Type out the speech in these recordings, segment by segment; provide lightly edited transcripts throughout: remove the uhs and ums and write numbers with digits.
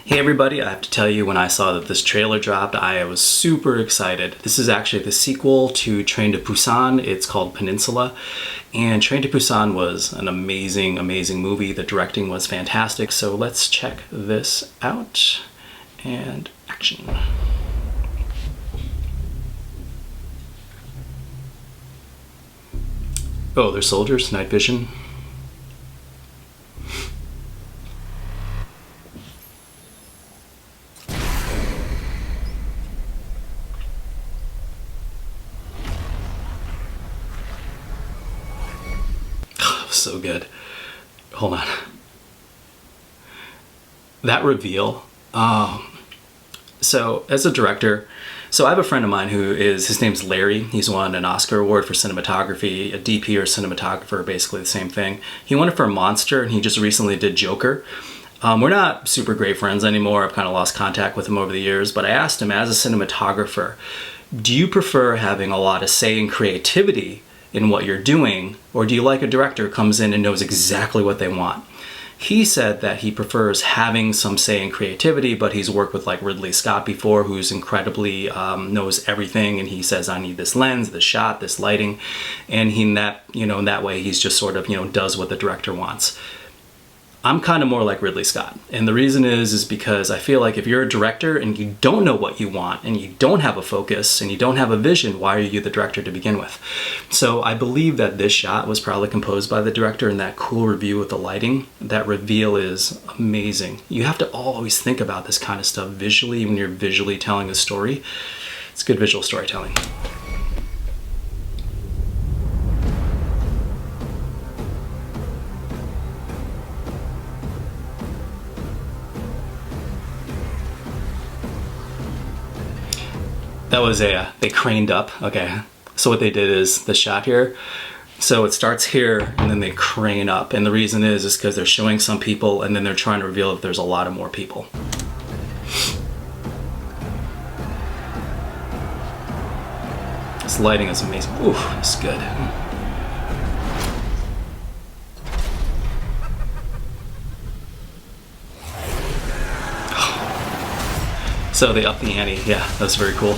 Hey everybody, I have to tell you, when I saw that this trailer dropped, I was super excited. This is actually the sequel to Train to Busan. It's called Peninsula. And Train to Busan was an amazing, amazing movie. The directing was fantastic. So let's check this out. And action. Oh, they're soldiers, night vision. So good. Hold on. That reveal. So as a director, I have a friend of mine his name's Larry. He's won an Oscar award for cinematography. A DP or cinematographer, basically the same thing. He won it for Monster, and he just recently did Joker. We're not super great friends anymore. I've kind of lost contact with him over the years, but I asked him, as a cinematographer, do you prefer having a lot of say and creativity in what you're doing, or do you like a director who comes in and knows exactly what they want? He said that he prefers having some say in creativity, but he's worked with like Ridley Scott before, who's incredibly knows everything, and he says, I need this lens, this shot, this lighting, and in that way he's just sort of does what the director wants. I'm kind of more like Ridley Scott, and the reason is because I feel like if you're a director and you don't know what you want, and you don't have a focus, and you don't have a vision, why are you the director to begin with? So I believe that this shot was probably composed by the director, and that cool review with the lighting, that reveal is amazing. You have to always think about this kind of stuff visually when you're visually telling a story. It's good visual storytelling. That was they craned up. Okay, so what they did is the shot here, so it starts here and then they crane up, and the reason is because they're showing some people and then they're trying to reveal that there's a lot of more people. This lighting is amazing. Ooh, it's good. So they upped the ante. Yeah, that's very cool.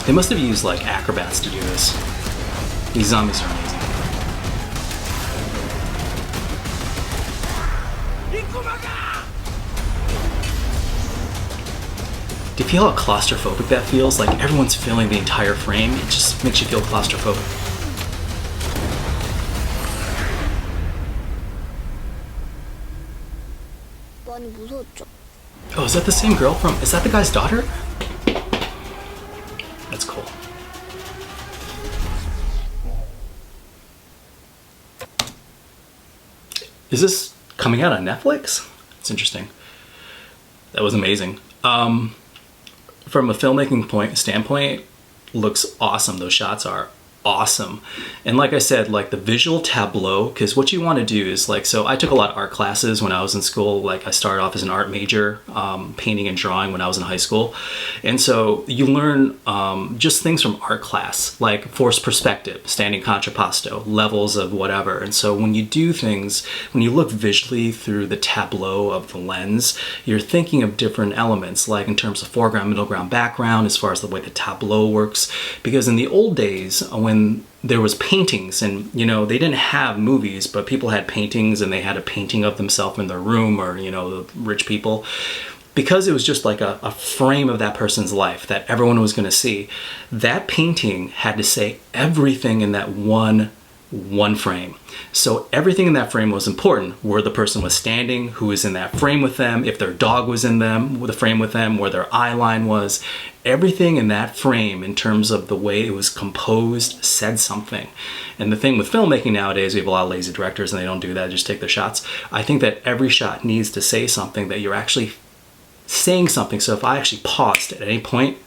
They must have used like acrobats to do this. These zombies are amazing. Do you feel how claustrophobic that feels? Like everyone's filling the entire frame. It just makes you feel claustrophobic. Oh, is that the same girl from... Is that the guy's daughter? That's cool. Is this coming out on Netflix? It's interesting. That was amazing. From a filmmaking standpoint, looks awesome. Those shots are awesome. And like I said, like the visual tableau, because what you want to do is like, so I took a lot of art classes when I was in school. Like I started off as an art major, painting and drawing when I was in high school. And so you learn just things from art class, like forced perspective, standing contrapposto, levels of whatever. And so when you do things, when you look visually through the tableau of the lens, you're thinking of different elements, like in terms of foreground, middle ground, background, as far as the way the tableau works. Because in the old days, when there was paintings, and they didn't have movies, but people had paintings, and they had a painting of themselves in their room, or the rich people, because it was just like a frame of that person's life that everyone was going to see. That painting had to say everything in that one frame. So everything in that frame was important. Where the person was standing, who was in that frame with them, if their dog was in the frame with them, where their eye line was. Everything in that frame, in terms of the way it was composed, said something. And the thing with filmmaking nowadays, we have a lot of lazy directors and they don't do that, just take their shots. I think that every shot needs to say something, that you're actually saying something. So if I actually paused at any point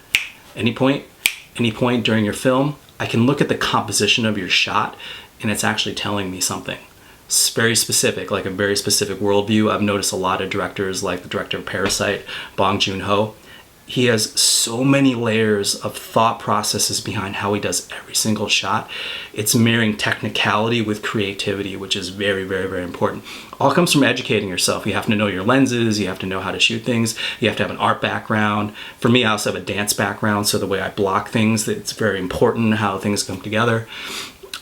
during your film, I can look at the composition of your shot, and it's actually telling me something. It's very specific, like a very specific worldview. I've noticed a lot of directors, like the director of Parasite, Bong Joon-ho. he has so many layers of thought processes behind how he does every single shot. It's marrying technicality with creativity, which is very, very, very important. All comes from educating yourself. You have to know your lenses, you have to know how to shoot things, you have to have an art background. For me, I also have a dance background, so the way I block things, it's very important how things come together.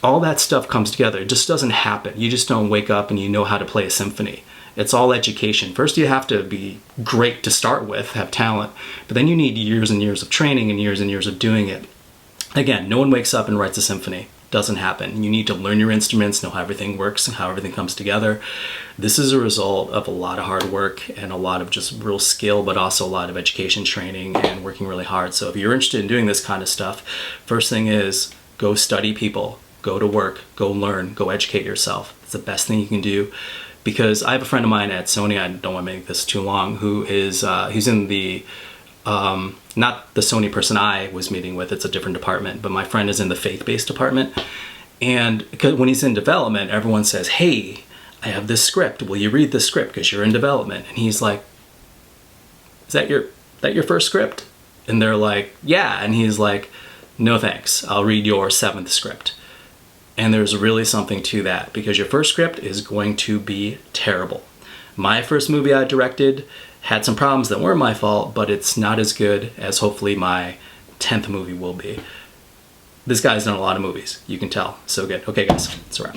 All that stuff comes together. It just doesn't happen. You just don't wake up and you know how to play a symphony. It's all education. First, you have to be great to start with, have talent, but then you need years and years of training and years of doing it. Again, no one wakes up and writes a symphony. Doesn't happen. You need to learn your instruments, know how everything works and how everything comes together. This is a result of a lot of hard work and a lot of just real skill, but also a lot of education training and working really hard. So if you're interested in doing this kind of stuff, first thing is go study people, go to work, go learn, go educate yourself. It's the best thing you can do. Because I have a friend of mine at Sony, I don't want to make this too long, who is, he's in the, not the Sony person I was meeting with, it's a different department, but my friend is in the faith-based department. And when he's in development, everyone says, hey, I have this script, will you read this script because you're in development? And he's like, is that your first script? And they're like, yeah. And he's like, no thanks, I'll read your 7th script. And there's really something to that, because your first script is going to be terrible. My first movie I directed had some problems that weren't my fault, but it's not as good as hopefully my 10th movie will be. This guy's done a lot of movies, you can tell. So good. Okay guys, it's a wrap.